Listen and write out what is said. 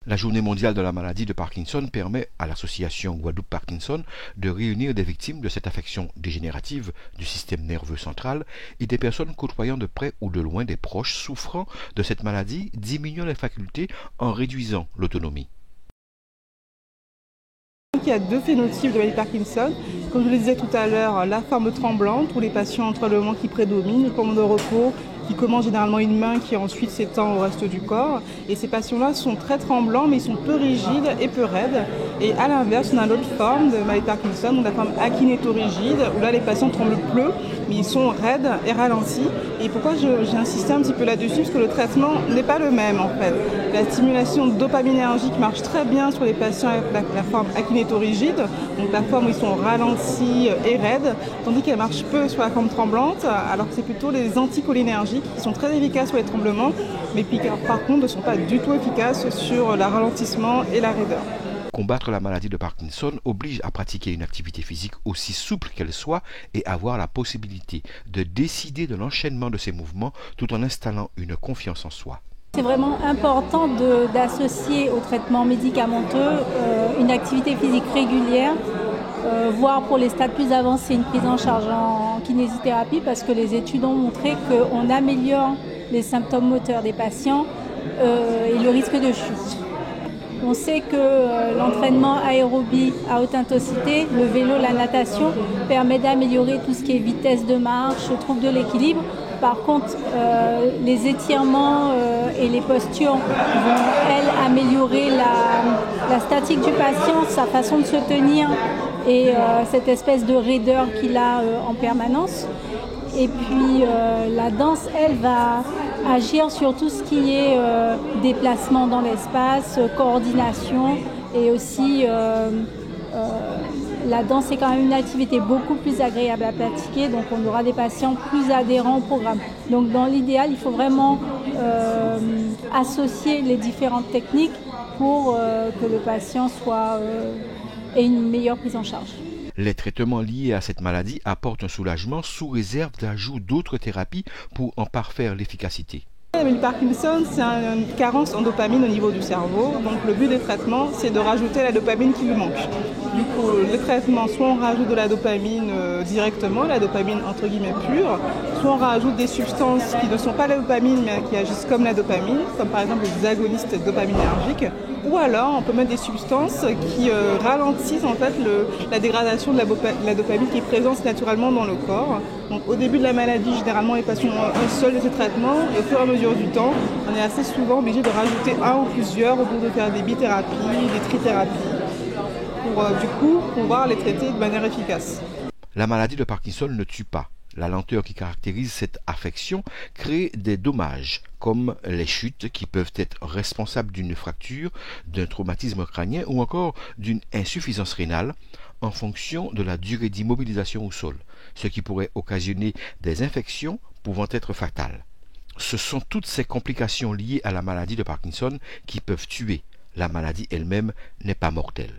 La Journée mondiale de la maladie de Parkinson permet à l'association Guadeloupe Parkinson de réunir des victimes de cette affection dégénérative du système nerveux central et des personnes côtoyant de près ou de loin des proches souffrant de cette maladie, diminuant les facultés en réduisant l'autonomie. Il y a deux phénotypes de maladie de Parkinson. Comme je le disais tout à l'heure, la forme tremblante où les patients ont un tremblement qui prédomine, le moment de repos qui commence généralement une main qui ensuite s'étend au reste du corps. Et ces patients-là sont très tremblants mais ils sont peu rigides et peu raides. Et à l'inverse, on a l'autre forme de maladie de Parkinson, donc la forme akinétorigide, où là les patients tremblent peu mais ils sont raides et ralentis. Et pourquoi j'ai insisté un petit peu là-dessus? Parce que le traitement n'est pas le même en fait. La stimulation dopaminergique marche très bien sur les patients avec la forme akinétorigide, donc la forme où ils sont ralentis et raides, tandis qu'elle marche peu sur la forme tremblante, alors que c'est plutôt les anticholinergiques qui sont très efficaces sur les tremblements, mais qui par contre ne sont pas du tout efficaces sur le ralentissement et la raideur. Combattre la maladie de Parkinson oblige à pratiquer une activité physique aussi souple qu'elle soit et avoir la possibilité de décider de l'enchaînement de ses mouvements tout en installant une confiance en soi. C'est vraiment important d'associer au traitement médicamenteux une activité physique régulière, voire pour les stades plus avancés une prise en charge en kinésithérapie, parce que les études ont montré qu'on améliore les symptômes moteurs des patients et le risque de chute. On sait que l'entraînement aérobie à haute intensité, le vélo, la natation, permet d'améliorer tout ce qui est vitesse de marche, trouble de l'équilibre. Par contre, les étirements et les postures vont, elles, améliorer la statique du patient, sa façon de se tenir et cette espèce de raideur qu'il a en permanence. Et puis la danse, elle, va agir sur tout ce qui est déplacement dans l'espace, coordination et aussi la danse est quand même une activité beaucoup plus agréable à pratiquer, donc on aura des patients plus adhérents au programme. Donc dans l'idéal, il faut vraiment associer les différentes techniques pour que le patient ait une meilleure prise en charge. Les traitements liés à cette maladie apportent un soulagement sous réserve d'ajout d'autres thérapies pour en parfaire l'efficacité. La maladie de Parkinson, c'est une carence en dopamine au niveau du cerveau. Donc le but des traitements, c'est de rajouter la dopamine qui lui manque. Du coup, les traitements, soit on rajoute de la dopamine directement, la dopamine entre guillemets pure, soit on rajoute des substances qui ne sont pas la dopamine mais qui agissent comme la dopamine, comme par exemple les agonistes dopaminergiques. Ou alors on peut mettre des substances qui ralentissent en fait la dégradation de la dopamine qui est présente naturellement dans le corps. Donc au début de la maladie, généralement les patients ont un seul de ces traitements et au fur et à mesure du temps, on est assez souvent obligé de rajouter un ou plusieurs au bout de faire des bithérapies, des trithérapies, pour du coup pouvoir les traiter de manière efficace. La maladie de Parkinson ne tue pas. La lenteur qui caractérise cette affection crée des dommages, comme les chutes qui peuvent être responsables d'une fracture, d'un traumatisme crânien ou encore d'une insuffisance rénale en fonction de la durée d'immobilisation au sol, ce qui pourrait occasionner des infections pouvant être fatales. Ce sont toutes ces complications liées à la maladie de Parkinson qui peuvent tuer. La maladie elle-même n'est pas mortelle.